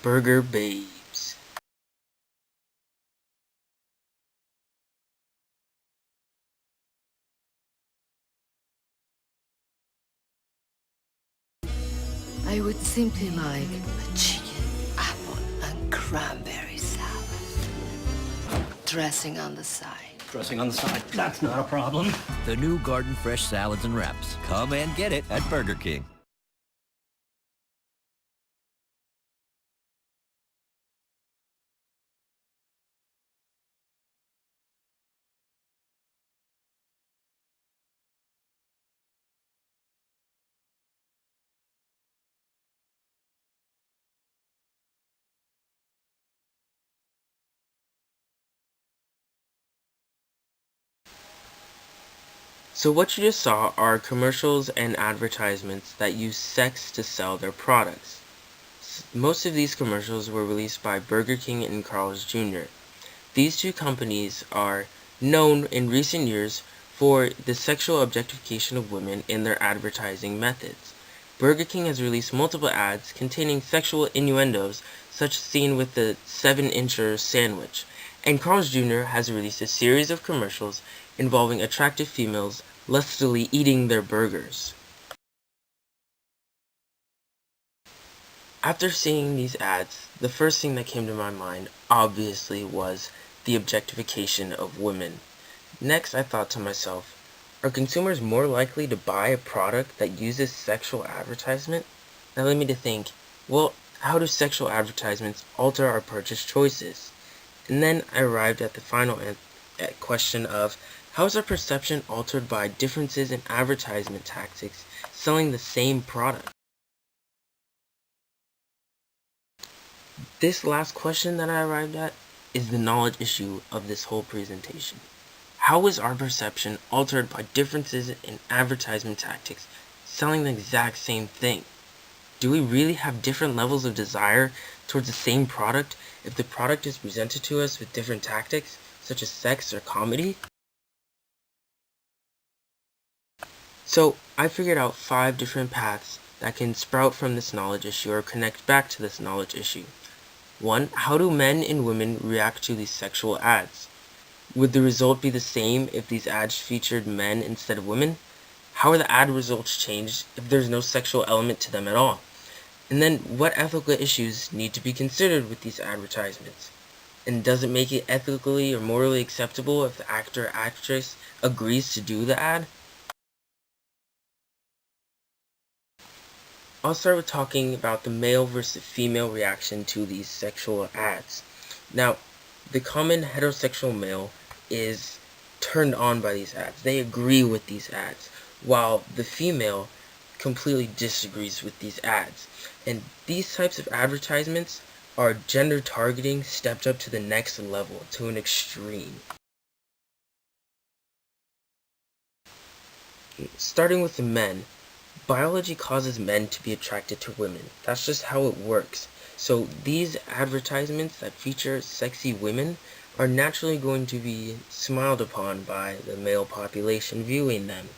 Burger babes. I would simply like a chicken, apple, and cranberry salad. Dressing on the side. Dressing on the side, that's not a problem. The new Garden Fresh salads and wraps. Come and get it at Burger King. So what you just saw are commercials and advertisements that use sex to sell their products. Most of these commercials were released by Burger King and Carl's Jr. These two companies are known in recent years for the sexual objectification of women in their advertising methods. Burger King has released multiple ads containing sexual innuendos, such as seen with the 7-incher sandwich, and Carl's Jr. has released a series of commercials involving attractive females lustily eating their burgers. After seeing these ads, the first thing that came to my mind obviously was the objectification of women. Next, I thought to myself, are consumers more likely to buy a product that uses sexual advertisement? That led me to think, well, how do sexual advertisements alter our purchase choices? And then I arrived at the final question of, how is our perception altered by differences in advertisement tactics selling the same product? This last question that I arrived at is the knowledge issue of this whole presentation. How is our perception altered by differences in advertisement tactics selling the exact same thing? Do we really have different levels of desire towards the same product if the product is presented to us with different tactics, such as sex or comedy? So I figured out 5 different paths that can sprout from this knowledge issue or connect back to this knowledge issue. 1. How do men and women react to these sexual ads? Would the result be the same if these ads featured men instead of women? How are the ad results changed if there's no sexual element to them at all? And then, what ethical issues need to be considered with these advertisements? And does it make it ethically or morally acceptable if the actor or actress agrees to do the ad? I'll start with talking about the male versus female reaction to these sexual ads. Now, the common heterosexual male is turned on by these ads. They agree with these ads, while the female completely disagrees with these ads. And these types of advertisements are gender targeting stepped up to the next level, to an extreme. Starting with the men, biology causes men to be attracted to women. That's just how it works. So these advertisements that feature sexy women are naturally going to be smiled upon by the male population viewing them.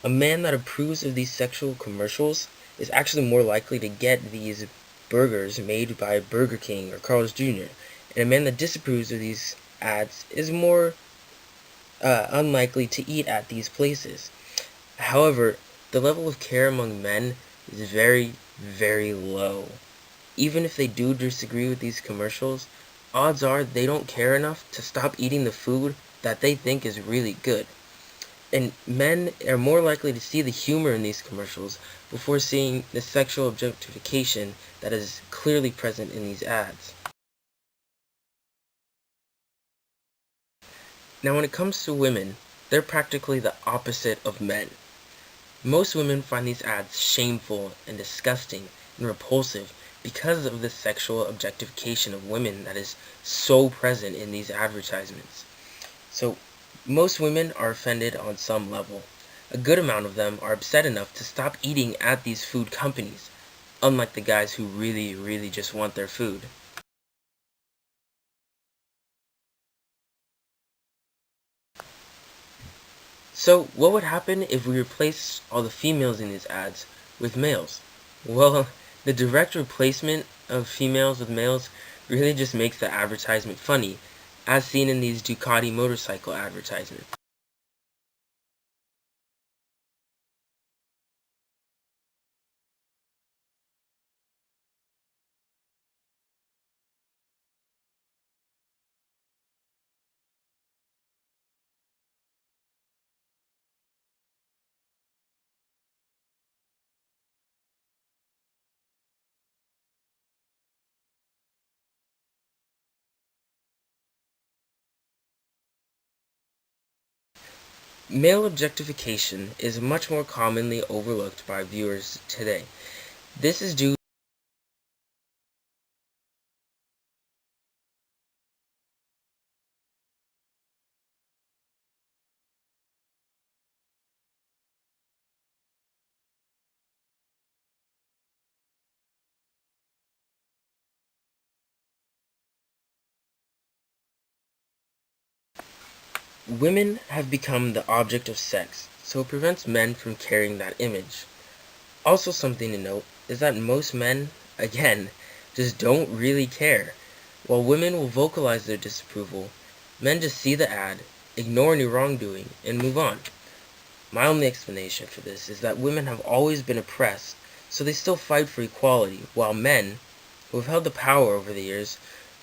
A man that approves of these sexual commercials is actually more likely to get these burgers made by Burger King or Carl's Jr. And a man that disapproves of these ads is more unlikely to eat at these places. However, the level of care among men is very, very low. Even if they do disagree with these commercials, odds are they don't care enough to stop eating the food that they think is really good. And men are more likely to see the humor in these commercials before seeing the sexual objectification that is clearly present in these ads. Now, when it comes to women, they're practically the opposite of men. Most women find these ads shameful and disgusting and repulsive because of the sexual objectification of women that is so present in these advertisements. So, most women are offended on some level. A good amount of them are upset enough to stop eating at these food companies, unlike the guys who really, really just want their food. So, what would happen if we replaced all the females in these ads with males? Well, the direct replacement of females with males really just makes the advertisement funny, as seen in these Ducati motorcycle advertisements. Male objectification is much more commonly overlooked by viewers today. This is due women have become the object of sex, so it prevents men from carrying that image. Also, something to note is that most men, again, just don't really care. While women will vocalize their disapproval, men just see the ad, ignore any wrongdoing, and move on. My only explanation for this is that women have always been oppressed, so they still fight for equality, while men, who have held the power over the years,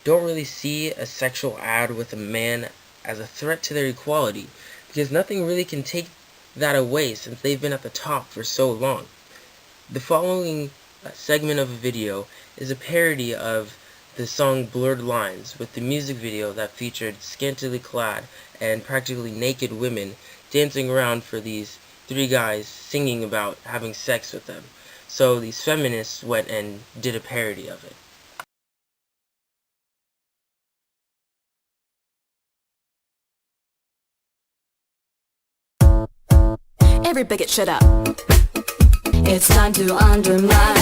don't really see a sexual ad with a man as a threat to their equality, because nothing really can take that away since they've been at the top for so long. The following segment of a video is a parody of the song Blurred Lines, with the music video that featured scantily clad and practically naked women dancing around for these three guys singing about having sex with them. So these feminists went and did a parody of it. Every bigot shut up. It's time to undermine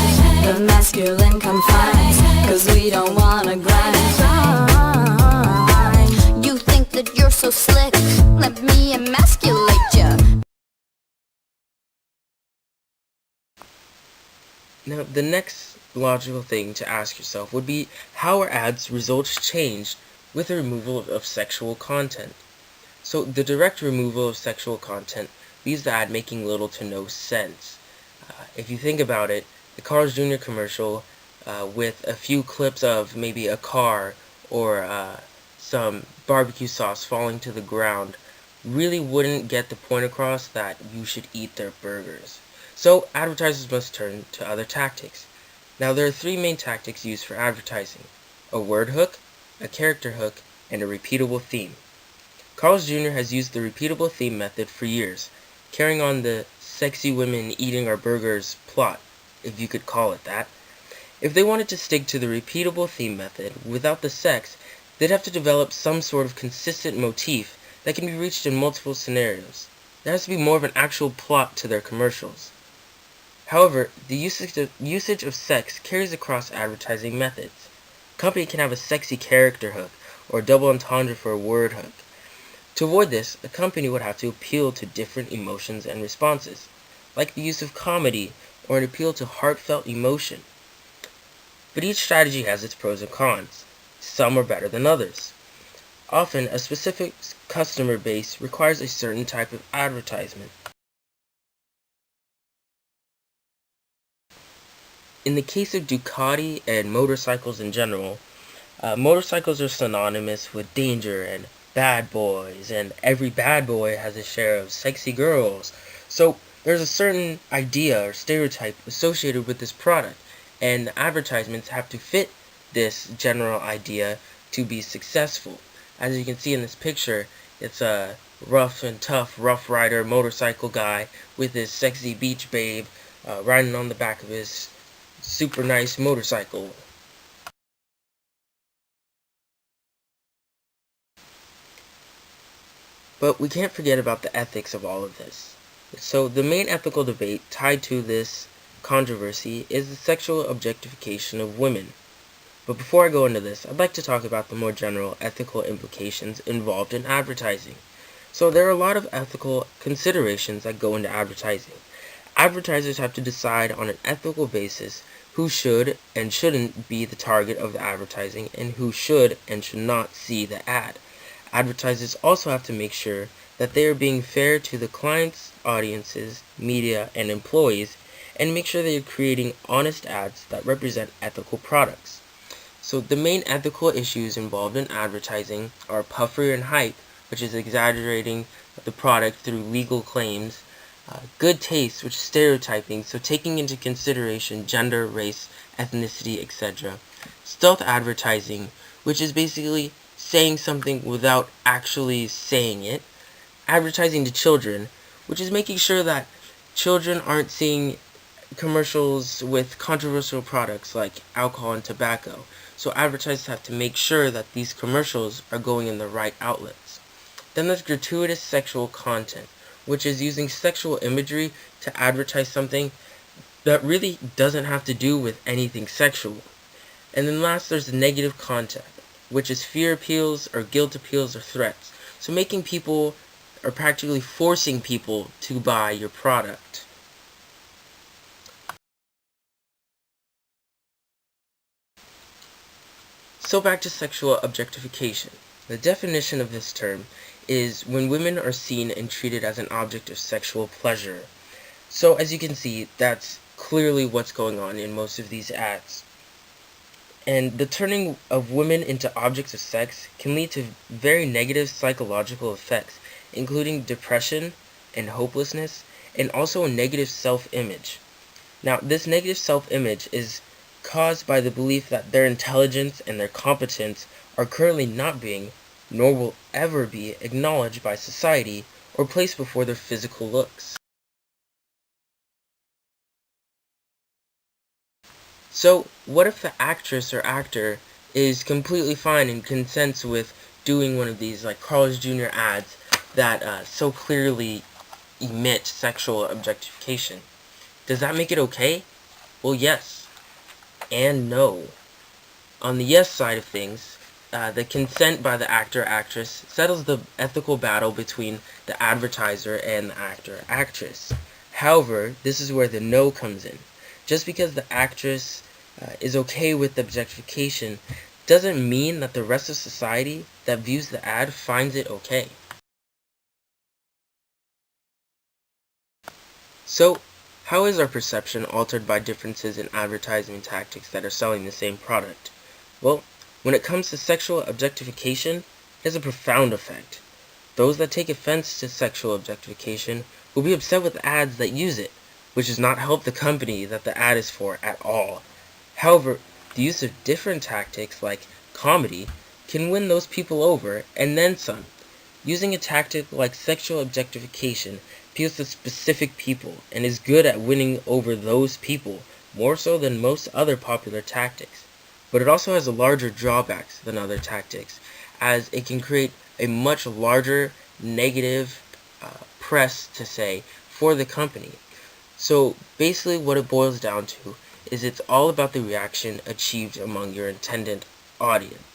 the masculine confines, 'cause we don't wanna grind. You think that you're so slick, let me emasculate ya. Now, the next logical thing to ask yourself would be, how are ads' results changed with the removal of sexual content? So the direct removal of sexual content leaves the ad making little to no sense. If you think about it, the Carl's Jr. commercial with a few clips of maybe a car or some barbecue sauce falling to the ground really wouldn't get the point across that you should eat their burgers. So advertisers must turn to other tactics. Now, there are three main tactics used for advertising: a word hook, a character hook, and a repeatable theme. Carl's Jr. has used the repeatable theme method for years, carrying on the sexy women eating our burgers plot, if you could call it that. If they wanted to stick to the repeatable theme method without the sex, they'd have to develop some sort of consistent motif that can be reached in multiple scenarios. There has to be more of an actual plot to their commercials. However, the usage of sex carries across advertising methods. A company can have a sexy character hook or a double entendre for a word hook. To avoid this, a company would have to appeal to different emotions and responses, like the use of comedy or an appeal to heartfelt emotion. But each strategy has its pros and cons. Some are better than others. Often, a specific customer base requires a certain type of advertisement. In the case of Ducati and motorcycles in general, motorcycles are synonymous with danger and bad boys, and every bad boy has a share of sexy girls. So there's a certain idea or stereotype associated with this product, and the advertisements have to fit this general idea to be successful. As you can see in this picture, it's a rough and tough Rough Rider motorcycle guy with his sexy beach babe riding on the back of his super nice motorcycle. But we can't forget about the ethics of all of this. So the main ethical debate tied to this controversy is the sexual objectification of women. But before I go into this, I'd like to talk about the more general ethical implications involved in advertising. So there are a lot of ethical considerations that go into advertising. Advertisers have to decide on an ethical basis who should and shouldn't be the target of the advertising, and who should and should not see the ad. Advertisers also have to make sure that they are being fair to the clients, audiences, media, and employees, and make sure they are creating honest ads that represent ethical products. So the main ethical issues involved in advertising are puffery and hype, which is exaggerating the product through legal claims, good taste, which is stereotyping, so taking into consideration gender, race, ethnicity, etc. Stealth advertising, which is basically saying something without actually saying it. Advertising to children, which is making sure that children aren't seeing commercials with controversial products like alcohol and tobacco. So advertisers have to make sure that these commercials are going in the right outlets. Then there's gratuitous sexual content, which is using sexual imagery to advertise something that really doesn't have to do with anything sexual. And then last, there's the negative content, which is fear appeals or guilt appeals or threats. So making people or practically forcing people to buy your product. So back to sexual objectification. The definition of this term is when women are seen and treated as an object of sexual pleasure. So as you can see, that's clearly what's going on in most of these ads. And the turning of women into objects of sex can lead to very negative psychological effects, including depression and hopelessness, and also a negative self-image. Now, this negative self-image is caused by the belief that their intelligence and their competence are currently not being, nor will ever be, acknowledged by society or placed before their physical looks. So, what if the actress or actor is completely fine and consents with doing one of these like Carl's Jr. ads that so clearly emit sexual objectification? Does that make it okay? Well, yes and no. On the yes side of things, the consent by the actor or actress settles the ethical battle between the advertiser and the actor or actress. However, this is where the no comes in. Just because the actress is okay with the objectification doesn't mean that the rest of society that views the ad finds it okay. So, how is our perception altered by differences in advertising tactics that are selling the same product? Well, when it comes to sexual objectification, it has a profound effect. Those that take offense to sexual objectification will be upset with ads that use it, which does not help the company that the ad is for at all. However, the use of different tactics like comedy can win those people over and then some. Using a tactic like sexual objectification appeals to specific people and is good at winning over those people more so than most other popular tactics. But it also has a larger drawbacks than other tactics, as it can create a much larger negative press, to say, for the company. So basically what it boils down to is it's all about the reaction achieved among your intended audience.